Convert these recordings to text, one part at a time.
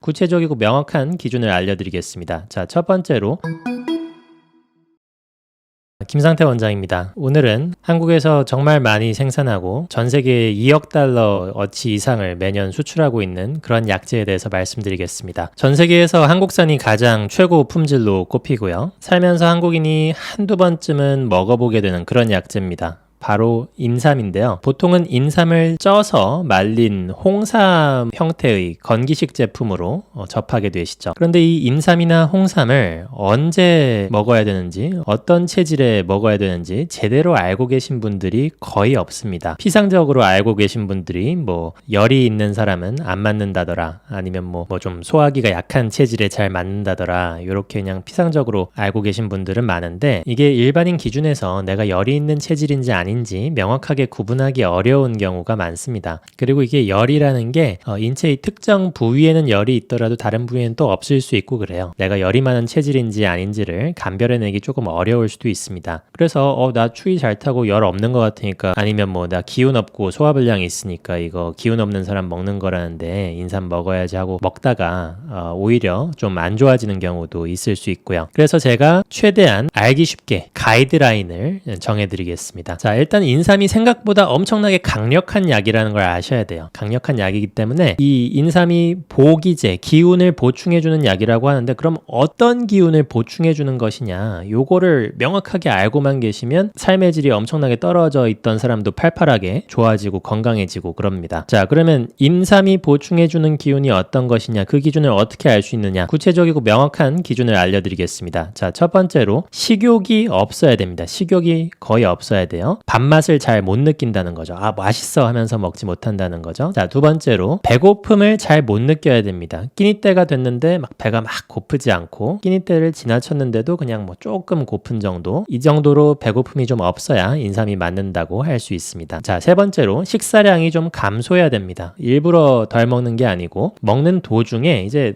구체적이고 명확한 기준을 알려드리겠습니다. 자, 첫 번째로 김상태 원장입니다. 오늘은 한국에서 정말 많이 생산하고 전 세계에 2억 달러 어치 이상을 매년 수출하고 있는 그런 약재에 대해서 말씀드리겠습니다. 전 세계에서 한국산이 가장 최고 품질로 꼽히고요. 살면서 한국인이 한두 번쯤은 먹어보게 되는 그런 약재입니다. 바로 인삼인데요. 보통은 인삼을 쪄서 말린 홍삼 형태의 건기식 제품으로 접하게 되시죠. 그런데 이 인삼이나 홍삼을 언제 먹어야 되는지, 어떤 체질에 먹어야 되는지 제대로 알고 계신 분들이 거의 없습니다. 피상적으로 알고 계신 분들이 열이 있는 사람은 안 맞는다더라, 아니면 좀 소화기가 약한 체질에 잘 맞는다더라, 이렇게 그냥 피상적으로 알고 계신 분들은 많은데, 이게 일반인 기준에서 내가 열이 있는 체질인지 아닌지 명확하게 구분하기 어려운 경우가 많습니다. 그리고 이게 열이라는 게 인체의 특정 부위에는 열이 있더라도 다른 부위에는 또 없을 수 있고 그래요. 내가 열이 많은 체질인지 아닌지를 감별해내기 조금 어려울 수도 있습니다. 그래서 나 추위 잘 타고 열 없는 것 같으니까, 아니면 나 기운 없고 소화불량이 있으니까 이거 기운 없는 사람 먹는 거라는데 인삼 먹어야지 하고 먹다가 오히려 좀 안 좋아지는 경우도 있을 수 있고요. 그래서 제가 최대한 알기 쉽게 가이드라인을 정해드리겠습니다. 자, 일단 인삼이 생각보다 엄청나게 강력한 약이라는 걸 아셔야 돼요. 강력한 약이기 때문에 이 인삼이 보기제, 기운을 보충해주는 약이라고 하는데, 그럼 어떤 기운을 보충해주는 것이냐, 요거를 명확하게 알고만 계시면 삶의 질이 엄청나게 떨어져 있던 사람도 팔팔하게 좋아지고 건강해지고 그럽니다. 자, 그러면 인삼이 보충해주는 기운이 어떤 것이냐, 그 기준을 어떻게 알 수 있느냐, 구체적이고 명확한 기준을 알려드리겠습니다. 자, 첫 번째로 식욕이 없어야 됩니다. 식욕이 거의 없어야 돼요. 밥맛을 잘 못 느낀다는 거죠. 맛있어 하면서 먹지 못한다는 거죠. 자, 두 번째로 배고픔을 잘 못 느껴야 됩니다. 끼니 때가 됐는데 배가 막 고프지 않고, 끼니 때를 지나쳤는데도 그냥 조금 고픈 정도, 이 정도로 배고픔이 좀 없어야 인삼이 맞는다고 할 수 있습니다. 자, 세 번째로 식사량이 좀 감소해야 됩니다. 일부러 덜 먹는 게 아니고 먹는 도중에 이제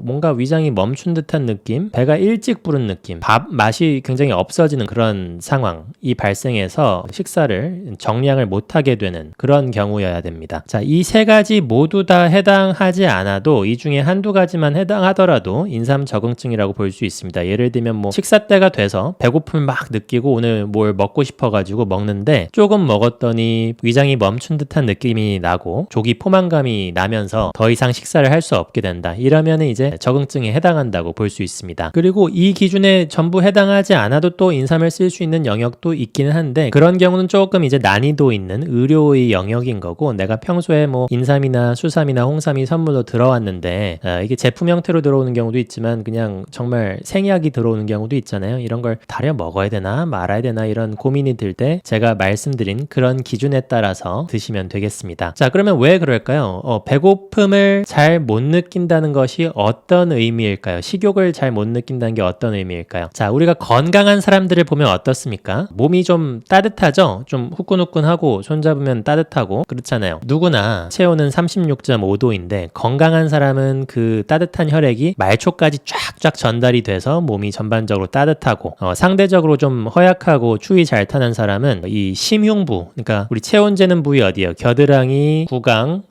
뭔가 위장이 멈춘 듯한 느낌, 배가 일찍 부른 느낌, 밥 맛이 굉장히 없어지는 그런 상황이 발생해서 식사를 정량을 못하게 되는 그런 경우여야 됩니다. 자, 이 세 가지 모두 다 해당하지 않아도 이 중에 한두 가지만 해당하더라도 인삼 적응증이라고 볼 수 있습니다. 예를 들면 식사 때가 돼서 배고픔을 막 느끼고 오늘 뭘 먹고 싶어가지고 먹는데 조금 먹었더니 위장이 멈춘 듯한 느낌이 나고 조기 포만감이 나면서 더 이상 식사를 할 수 없게 된다. 이러면 이제 적응증에 해당한다고 볼 수 있습니다. 그리고 이 기준에 전부 해당하지 않아도 또 인삼을 쓸 수 있는 영역도 있기는 한데, 그런 경우는 조금 이제 난이도 있는 의료의 영역인 거고, 내가 평소에 인삼이나 수삼이나 홍삼이 선물로 들어왔는데 이게 제품 형태로 들어오는 경우도 있지만 그냥 정말 생약이 들어오는 경우도 있잖아요. 이런 걸 다려 먹어야 되나 말아야 되나 이런 고민이 들 때 제가 말씀드린 그런 기준에 따라서 드시면 되겠습니다. 자, 그러면 왜 그럴까요? 배고픔을 잘 못 느낀다는 것이 어떤 의미일까요? 식욕을 잘 못 느낀다는 게 어떤 의미일까요? 자, 우리가 건강한 사람들을 보면 어떻습니까? 몸이 좀 따뜻하죠? 좀 후끈후끈하고 손잡으면 따뜻하고 그렇잖아요. 누구나 체온은 36.5도인데 건강한 사람은 그 따뜻한 혈액이 말초까지 쫙쫙 전달이 돼서 몸이 전반적으로 따뜻하고, 상대적으로 좀 허약하고 추위 잘 타는 사람은 이 심흉부, 그러니까 우리 체온 재는 부위 어디예요? 겨드랑이, 구강,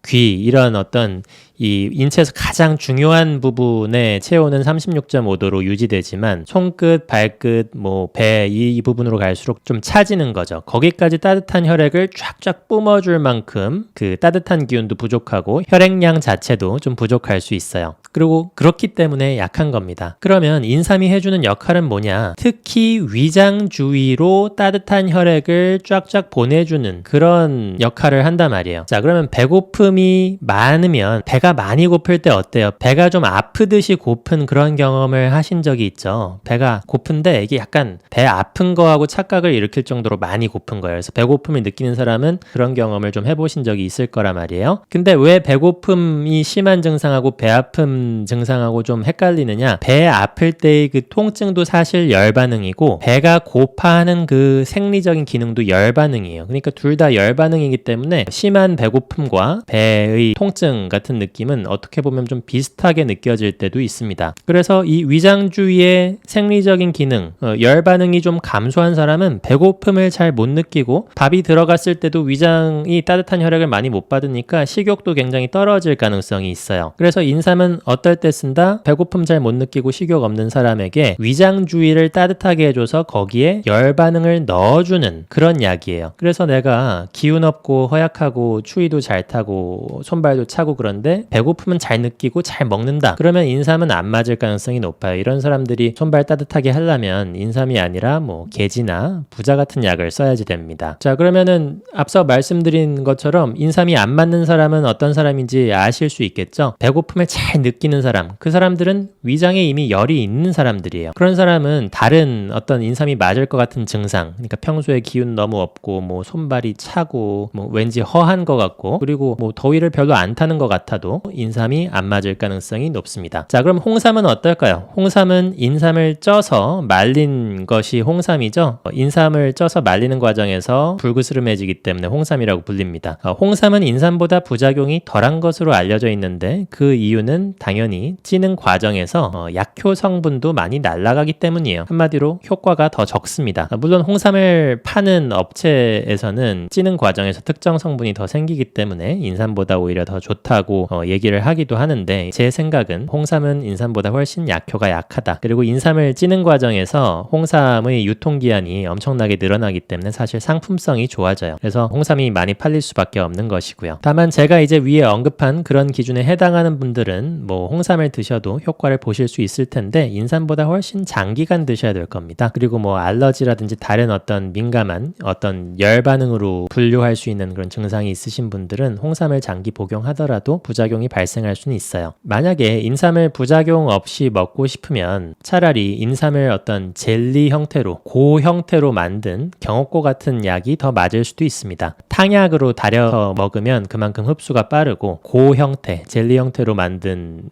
귀, 이런 어떤 이 인체에서 가장 중요한 부분의 체온은 36.5도로 유지되지만 손끝, 발끝, 배 이 부분으로 갈수록 좀 차지는 거죠. 거기까지 따뜻한 혈액을 쫙쫙 뿜어줄 만큼 그 따뜻한 기운도 부족하고 혈액량 자체도 좀 부족할 수 있어요. 그리고 그렇기 때문에 약한 겁니다. 그러면 인삼이 해주는 역할은 뭐냐? 특히 위장 주위로 따뜻한 혈액을 쫙쫙 보내주는 그런 역할을 한단 말이에요. 자, 그러면 배고픔이 많으면 배가 많이 고플 때 어때요? 배가 좀 아프듯이 고픈 그런 경험을 하신 적이 있죠. 배가 고픈데 이게 약간 배 아픈 거하고 착각을 일으킬 정도로 많이 고픈 거예요. 그래서 배고픔을 느끼는 사람은 그런 경험을 좀 해보신 적이 있을 거란 말이에요. 근데 왜 배고픔이 심한 증상하고 배 아픔 증상하고 좀 헷갈리느냐? 배 아플 때의 그 통증도 사실 열반응이고, 배가 고파하는 그 생리적인 기능도 열반응이에요. 그러니까 둘 다 열반응이기 때문에 심한 배고픔과 배의 통증 같은 느낌 느낌은 어떻게 보면 좀 비슷하게 느껴질 때도 있습니다. 그래서 이 위장주의의 생리적인 기능, 열 반응이 좀 감소한 사람은 배고픔을 잘 못 느끼고 밥이 들어갔을 때도 위장이 따뜻한 혈액을 많이 못 받으니까 식욕도 굉장히 떨어질 가능성이 있어요. 그래서 인삼은 어떨 때 쓴다? 배고픔 잘 못 느끼고 식욕 없는 사람에게 위장주의를 따뜻하게 해줘서 거기에 열 반응을 넣어주는 그런 약이에요. 그래서 내가 기운 없고 허약하고 추위도 잘 타고 손발도 차고 그런데 배고픔은 잘 느끼고 잘 먹는다. 그러면 인삼은 안 맞을 가능성이 높아요. 이런 사람들이 손발 따뜻하게 하려면 인삼이 아니라 뭐 게지나 부자 같은 약을 써야지 됩니다. 자, 그러면은 앞서 말씀드린 것처럼 인삼이 안 맞는 사람은 어떤 사람인지 아실 수 있겠죠? 배고픔을 잘 느끼는 사람, 그 사람들은 위장에 이미 열이 있는 사람들이에요. 그런 사람은 다른 어떤 인삼이 맞을 것 같은 증상, 그러니까 평소에 기운 너무 없고 뭐 손발이 차고 뭐 왠지 허한 것 같고 그리고 뭐 더위를 별로 안 타는 것 같아도 인삼이 안 맞을 가능성이 높습니다. 자, 그럼 홍삼은 어떨까요? 홍삼은 인삼을 쪄서 말린 것이 홍삼이죠. 인삼을 쪄서 말리는 과정에서 불그스름해지기 때문에 홍삼이라고 불립니다. 홍삼은 인삼보다 부작용이 덜한 것으로 알려져 있는데 그 이유는 당연히 찌는 과정에서 약효 성분도 많이 날아가기 때문이에요. 한마디로 효과가 더 적습니다. 물론 홍삼을 파는 업체에서는 찌는 과정에서 특정 성분이 더 생기기 때문에 인삼보다 오히려 더 좋다고 얘기를 하기도 하는데 제 생각은 홍삼은 인삼보다 훨씬 약효가 약하다. 그리고 인삼을 찌는 과정에서 홍삼의 유통기한이 엄청나게 늘어나기 때문에 사실 상품성이 좋아져요. 그래서 홍삼이 많이 팔릴 수밖에 없는 것이고요. 다만 제가 이제 위에 언급한 그런 기준에 해당하는 분들은 뭐 홍삼을 드셔도 효과를 보실 수 있을 텐데 인삼보다 훨씬 장기간 드셔야 될 겁니다. 그리고 뭐 알러지라든지 다른 어떤 민감한 어떤 열 반응으로 분류할 수 있는 그런 증상이 있으신 분들은 홍삼을 장기 복용하더라도 부작용이 발생할 수는 있어요. 만약에 인삼을 부작용 없이 먹고 싶으면 차라리 인삼을 어떤 젤리 형태로 고 형태로 만든 경옥고 같은 약이 더 맞을 수도 있습니다. 탕약으로 달여서 먹으면 그만큼 흡수가 빠르고 고 형태, 젤리 형태로 만든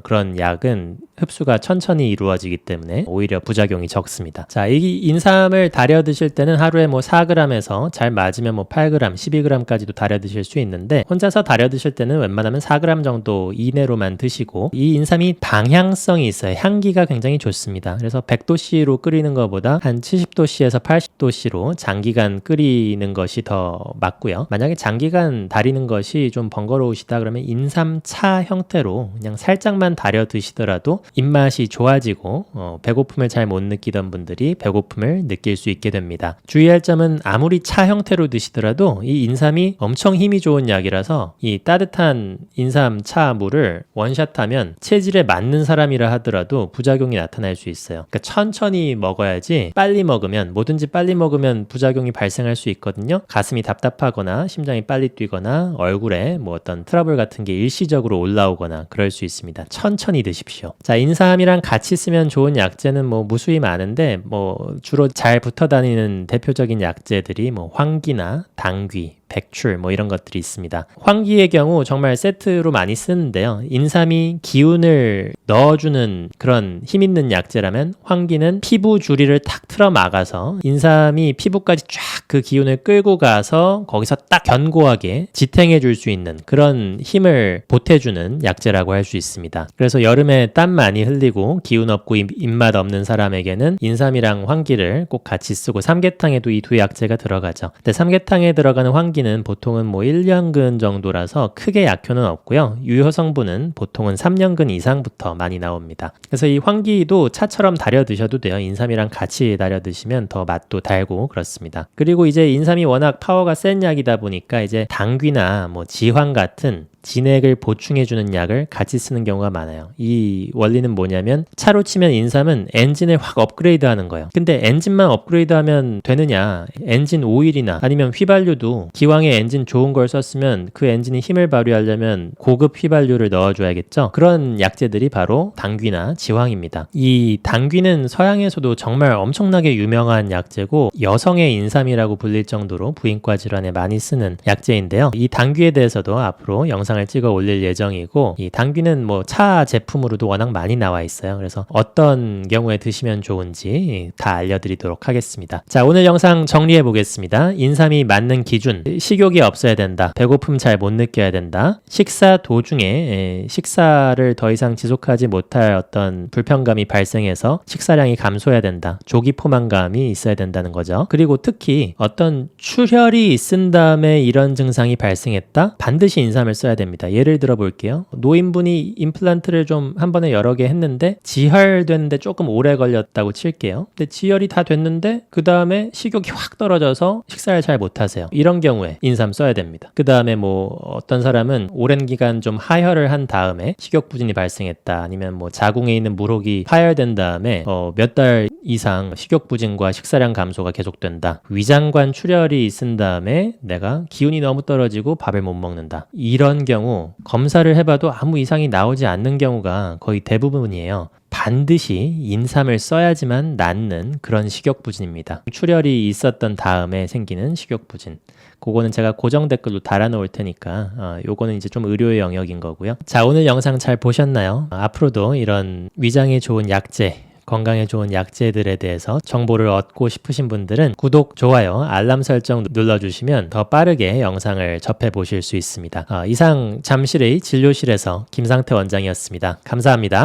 그런 약은 흡수가 천천히 이루어지기 때문에 오히려 부작용이 적습니다. 자, 이 인삼을 달여 드실 때는 하루에 뭐 4g에서 잘 맞으면 뭐 8g, 12g까지도 달여 드실 수 있는데 혼자서 달여 드실 때는 웬만하면 4g 정도 이내로만 드시고 이 인삼이 방향성이 있어요. 향기가 굉장히 좋습니다. 그래서 100도씨로 끓이는 것보다 한 70도씨에서 80도씨로 장기간 끓이는 것이 더 맞고요. 만약에 장기간 달이는 것이 좀 번거로우시다 그러면 인삼차 형태로 그냥 살짝만 달여 드시더라도 입맛이 좋아지고 배고픔을 잘 못 느끼던 분들이 배고픔을 느낄 수 있게 됩니다. 주의할 점은 아무리 차 형태로 드시더라도 이 인삼이 엄청 힘이 좋은 약이라서 이 따뜻한 인삼 차 물을 원샷하면 체질에 맞는 사람이라 하더라도 부작용이 나타날 수 있어요. 그러니까 천천히 먹어야지 빨리 먹으면 뭐든지 빨리 먹으면 부작용이 발생할 수 있거든요. 가슴이 답답하거나 심장이 빨리 뛰거나 얼굴에 뭐 어떤 트러블 같은 게 일시적으로 올라오거나 그럴 수 있습니다. 천천히 드십시오. 자, 인삼이랑 같이 쓰면 좋은 약재는 뭐 무수히 많은데 뭐 주로 잘 붙어 다니는 대표적인 약재들이 뭐 황기나 당귀, 백출 뭐 이런 것들이 있습니다. 황기의 경우 정말 세트로 많이 쓰는데요. 인삼이 기운을 넣어주는 그런 힘 있는 약재라면 황기는 피부 주리를 탁 틀어 막아서 인삼이 피부까지 쫙 그 기운을 끌고 가서 거기서 딱 견고하게 지탱해 줄 수 있는 그런 힘을 보태주는 약재라고 할 수 있습니다. 그래서 여름에 땀 많이 흘리고 기운 없고 입맛 없는 사람에게는 인삼이랑 황기를 꼭 같이 쓰고 삼계탕에도 이 두 약재가 들어가죠. 근데 삼계탕에 들어가는 황기는 보통은 뭐 1년근 정도라서 크게 약효는 없고요. 유효 성분은 보통은 3년근 이상부터 많이 나옵니다. 그래서 이 황기도 차처럼 달여 드셔도 돼요. 인삼이랑 같이 달여 드시면 더 맛도 달고 그렇습니다. 그리고 이제 인삼이 워낙 파워가 센 약이다 보니까 이제 당귀나 뭐 지황 같은 진액을 보충해주는 약을 같이 쓰는 경우가 많아요. 이 원리는 뭐냐면 차로 치면 인삼은 엔진을 확 업그레이드하는 거예요. 근데 엔진만 업그레이드하면 되느냐? 엔진 오일이나 아니면 휘발유도 기왕에 엔진 좋은 걸 썼으면 그 엔진이 힘을 발휘하려면 고급 휘발유를 넣어줘야겠죠. 그런 약재들이 바로 당귀나 지황입니다. 이 당귀는 서양에서도 정말 엄청나게 유명한 약재고 여성의 인삼이라고 불릴 정도로 부인과 질환에 많이 쓰는 약재인데요. 이 당귀에 대해서도 앞으로 영상 영상을 찍어 올릴 예정이고, 이 당귀는 뭐 차 제품으로도 워낙 많이 나와 있어요. 그래서 어떤 경우에 드시면 좋은지 다 알려드리도록 하겠습니다. 자, 오늘 영상 정리해 보겠습니다. 인삼이 맞는 기준, 식욕이 없어야 된다, 배고픔 잘 못 느껴야 된다, 식사 도중에 식사를 더 이상 지속하지 못할 어떤 불편감이 발생해서 식사량이 감소해야 된다, 조기 포만감이 있어야 된다는 거죠. 그리고 특히 어떤 출혈이 있은 다음에 이런 증상이 발생했다? 반드시 인삼을 써야 됩니다. 예를 들어 볼게요. 노인분이 임플란트를 좀 한 번에 여러 개 했는데 지혈되는데 조금 오래 걸렸다고 칠게요. 근데 지혈이 다 됐는데 그 다음에 식욕이 확 떨어져서 식사를 잘 못하세요. 이런 경우에 인삼 써야 됩니다. 그 다음에 뭐 어떤 사람은 오랜 기간 좀 하혈을 한 다음에 식욕부진이 발생했다, 아니면 뭐 자궁에 있는 물혹이 파열된 다음에 몇 달 이상 식욕부진과 식사량 감소가 계속된다, 위장관 출혈이 있은 다음에 내가 기운이 너무 떨어지고 밥을 못 먹는다, 이런 경우 검사를 해봐도 아무 이상이 나오지 않는 경우가 거의 대부분이에요. 반드시 인삼을 써야지만 낫는 그런 식욕부진입니다. 출혈이 있었던 다음에 생기는 식욕부진, 그거는 제가 고정 댓글로 달아놓을 테니까 요거는 이제 좀 의료의 영역인 거고요. 자, 오늘 영상 잘 보셨나요? 앞으로도 이런 위장에 좋은 약재, 건강에 좋은 약재들에 대해서 정보를 얻고 싶으신 분들은 구독, 좋아요, 알람 설정 눌러주시면 더 빠르게 영상을 접해보실 수 있습니다. 이상 잠실의 진료실에서 김상태 원장이었습니다. 감사합니다.